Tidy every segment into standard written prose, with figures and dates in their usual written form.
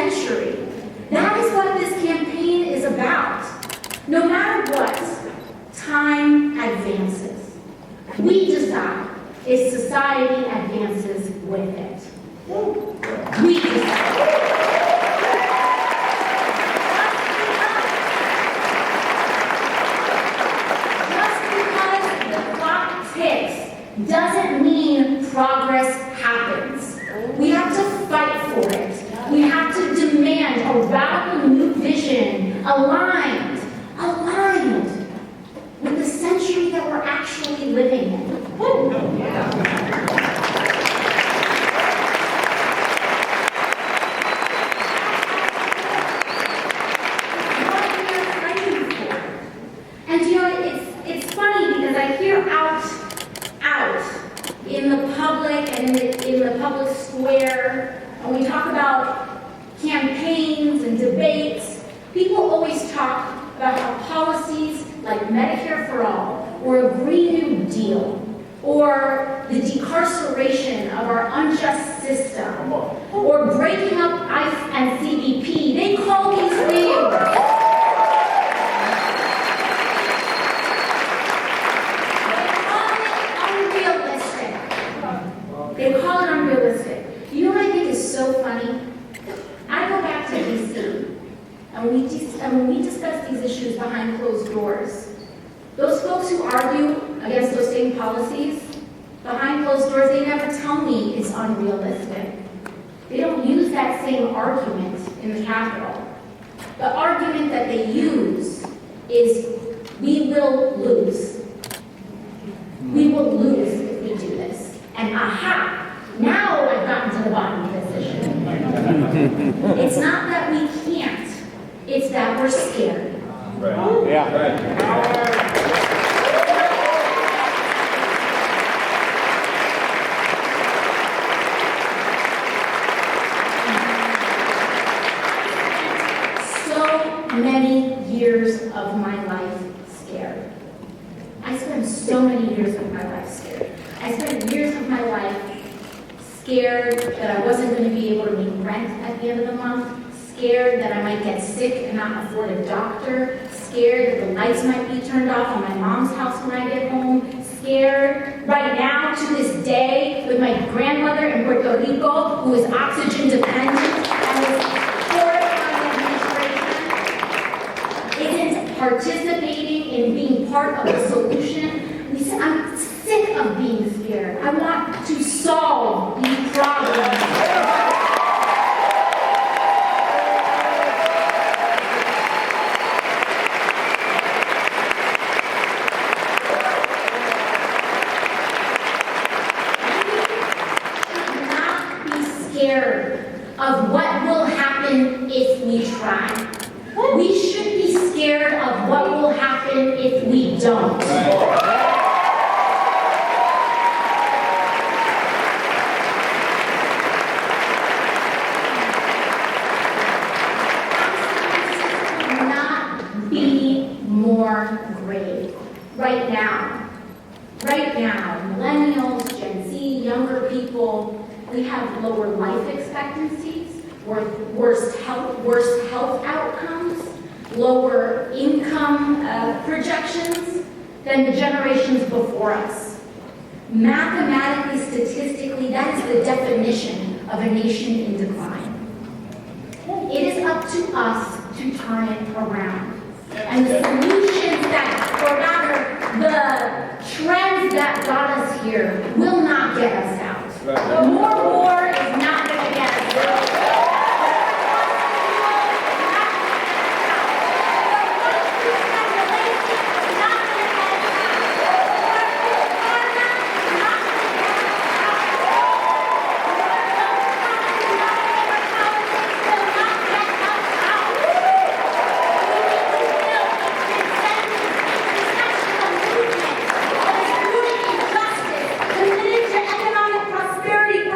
century. That is what this campaign is about. No matter what, time advances. We decide if society advances with it. We decide. Doesn't mean progress happens. We have to fight for it. We have to demand a radical new vision aligned with the century that we're actually living in. What we are fighting for. And you know, it's funny because I hear out in the public and in the public square, when we talk about campaigns and debates, people always talk about how policies like Medicare for All, or a Green New Deal, or the decarceration of our unjust system, or breaking up ICE and CBP, they call these things They call it unrealistic. You know what I think is so funny? I go back to DC, and when we discuss these issues behind closed doors, those folks who argue against those same policies, behind closed doors, they never tell me it's unrealistic. They don't use that same argument in the Capitol. The argument that they use is, we will lose. We will lose if we do this. And aha, now I've gotten to the bottom of this issue. It's not that we can't, it's that we're scared. Right. Yeah. Right. So many years of my life scared. I spent so many years of my life scared. I spent years of my life scared that I wasn't going to be able to meet rent at the end of the month, scared that I might get sick and not afford a doctor, scared that the lights might be turned off on my mom's house when I get home, scared right now to this day with my grandmother in Puerto Rico who is oxygen dependent and is supported by the administration, isn't participating in being part of the solution. I'm sick of being scared. I want to solve these problems. We should not be scared of what will happen if we try. We should be scared of what will happen if we don't. Right now, millennials, Gen Z, younger people, we have lower life expectancies, worse health outcomes, lower income projections than the generations before us. Mathematically, statistically, that is the definition of a nation in decline. It is up to us to turn it around. And the solutions or rather, the trends that got us here will not get us out. More war is not going to get us out. Prosperity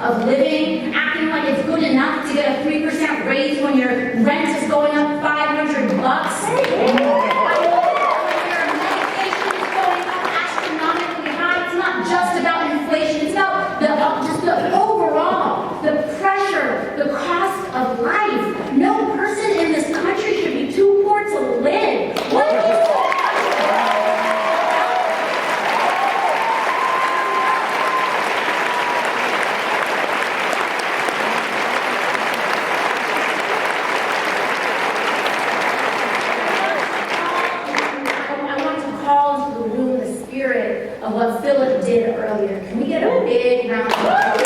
of living, acting like it's good enough to get a 3% raise when your rent is going up $500. When your medication is going up astronomically high, it's not just about inflation, it's about just the overall, the pressure, the cost of life. No person in this country should be too poor to live. What is of what Philip did earlier? Can we get a big round of applause?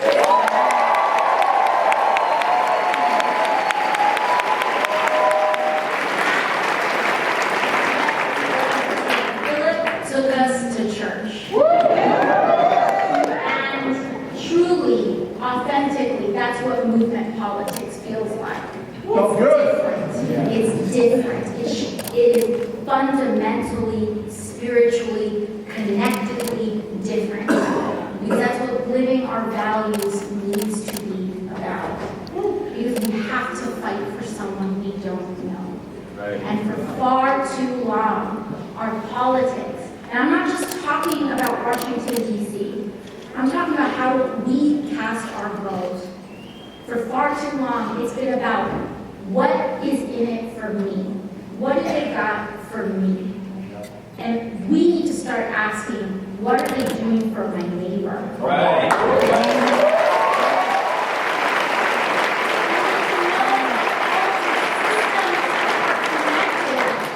Philip took us to church. And truly, authentically, that's what movement politics feels like. It's different. It is fundamentally, spiritually, connectedly different. Because that's what living our values needs to be about. Because we have to fight for someone we don't know. Right. And for far too long, our politics, and I'm not just talking about Washington, D.C., I'm talking about how we cast our vote. For far too long, it's been about what is in it for me? What have they got for me? And we need to start asking, what are they doing for my neighbor? Right.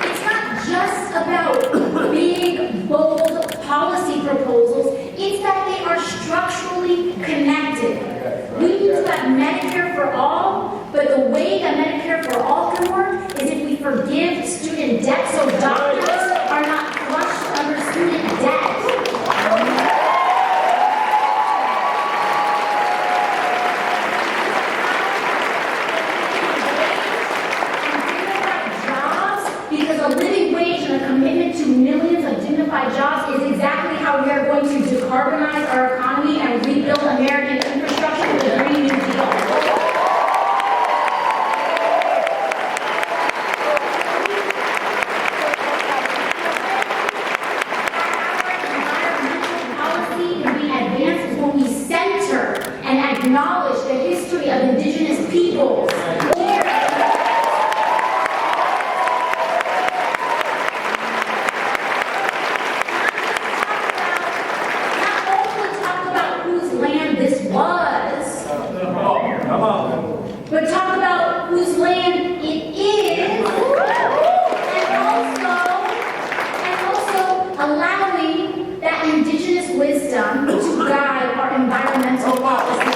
It's not just about big, bold policy proposals. It's that they are structurally connected. We need to have Medicare for all, but the way that Medicare for all can work is if we forgive student debt so doctors are not crushed under student debt. Jobs, because a living wage and a commitment to millions of dignified jobs is exactly how we are going to decarbonize our economy and rebuild American infrastructure with a Green New Deal. Acknowledge the history of indigenous peoples. Not only talk about whose land this was, but talk about whose land it is, and also allowing that indigenous wisdom to guide our environmental policy.